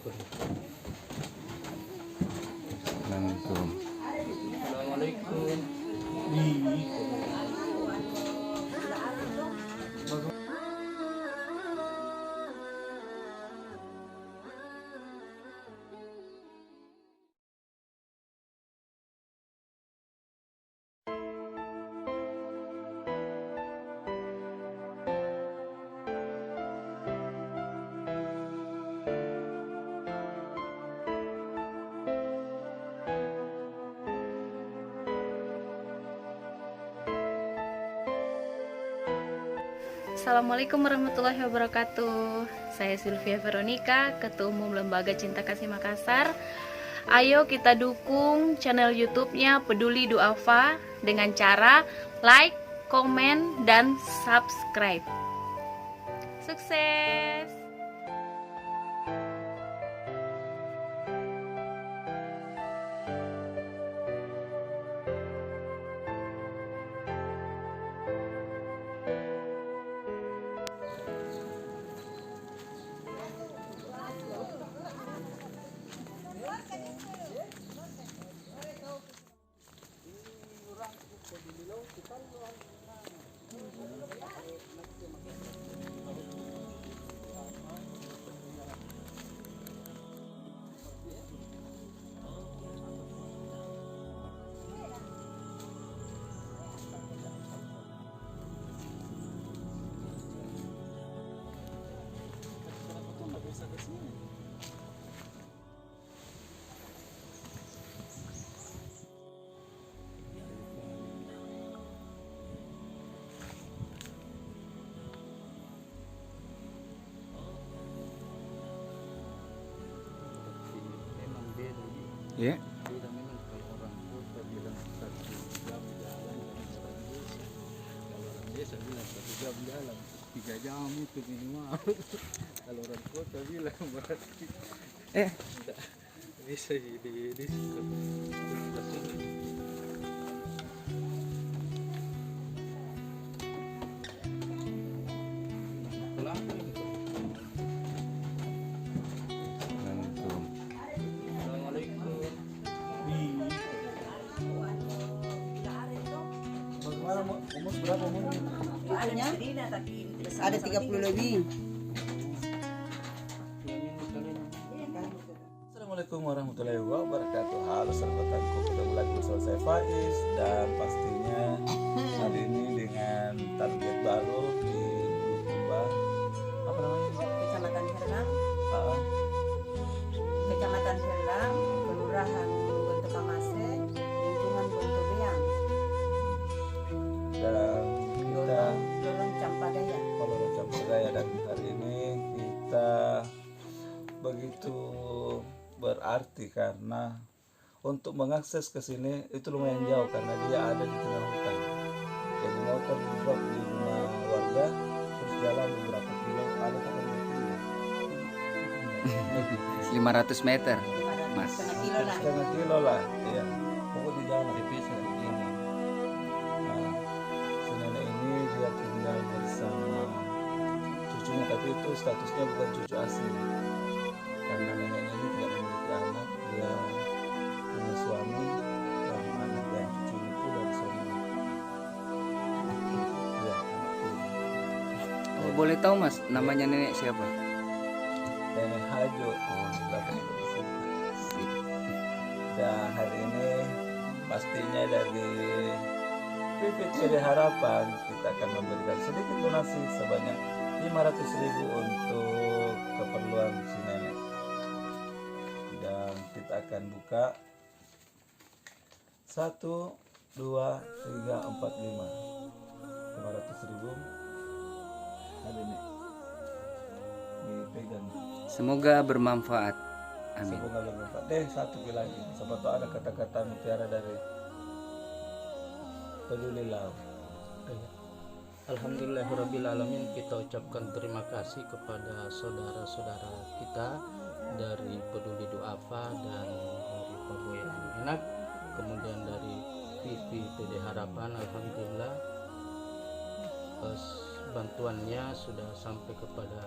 Assalamualaikum. Assalamualaikum. Assalamualaikum warahmatullahi wabarakatuh. Saya Sylvia Veronica, Ketua Umum Lembaga Cinta Kasih Makassar. Ayo kita dukung channel YouTube-nya Peduli Duafa dengan cara like, komen, dan subscribe. Sukses! Ya. Beda memang kalau orang kota bilang 1 jam jalan dengan orang desa. Kalau orang desa bilang 1 jam jalan, 3 jam itu minimal. Kalau orang kota bilang berarti tidak bisa di sini. Umur berapa umur? Ada 30 lebih. Assalamualaikum warahmatullahi wabarakatuh. Halo sahabatku, ketemu lagi bersama saya Faiz dan pastinya hari ini dengan target baru di Bulukumba. Apa namanya? Kecamatan Herlang, Ah, Kecamatan Herlang, Kelurahan Gonto Kamase, lingkungan Gonto Beang, dan kita Lorong Campadaya. kalau Campadaya, dan hari ini kita begitu berarti karena untuk mengakses ke sini itu lumayan jauh karena dia ada di tengah hutan. Jadi motor di drop di rumah warga terus jalan beberapa kilo, ada kan 500 meter, Mas. Setengah kilo lah. setengah kilo lah, ya. Pokoknya di jalan bisa begini. Nah, si nenek ini dia tinggal bersama cucunya, tapi itu statusnya bukan cucu asli karena neneknya ini tidak memiliki anak, dia punya suami dan anak dan cucu itu dari suaminya. Ya, anak tiri. Oh, boleh tahu Mas, namanya nenek siapa? Nenek Hajo. Belakang itu di sini. Sip. Dan hari ini pastinya dari Pipit PD Harapan kita akan memberikan sedikit donasi sebanyak 500.000 untuk keperluan si nenek. Dan kita akan buka 1, 2, 3, 4, 5. 500.000 ada nih. Dipegang. Semoga bermanfaat. Amin. Semoga bermanfaat. Deh, satu lagi. Siapa tahu ada kata-kata mutiara dari Pedulilah. Alhamdulillahirrabbilalamin, kita ucapkan terima kasih kepada saudara-saudara kita dari Peduli Duafa dan dari Paboyan Enak, kemudian dari PD Harapan. Alhamdulillah bantuannya sudah sampai kepada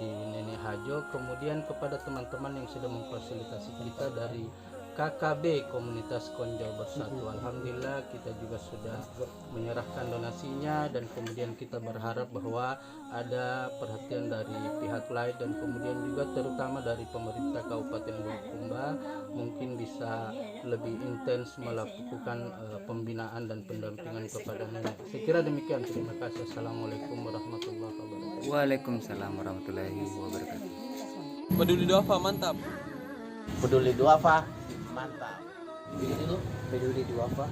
di Nenek Hajo, kemudian kepada teman-teman yang sudah memfasilitasi kita dari KKB Komunitas Konjo Bersatu. Alhamdulillah kita juga sudah menyerahkan donasinya, dan kemudian kita berharap bahwa ada perhatian dari pihak lain dan kemudian juga terutama dari pemerintah Kabupaten Bulukumba mungkin bisa lebih intens melakukan pembinaan dan pendampingan kepada nenek. Saya kira demikian, terima kasih. Assalamualaikum warahmatullahi wabarakatuh. Waalaikumsalam warahmatullahi wabarakatuh. Peduli Duafa mantap. Peduli Duafa mantap. Peduli Duafa.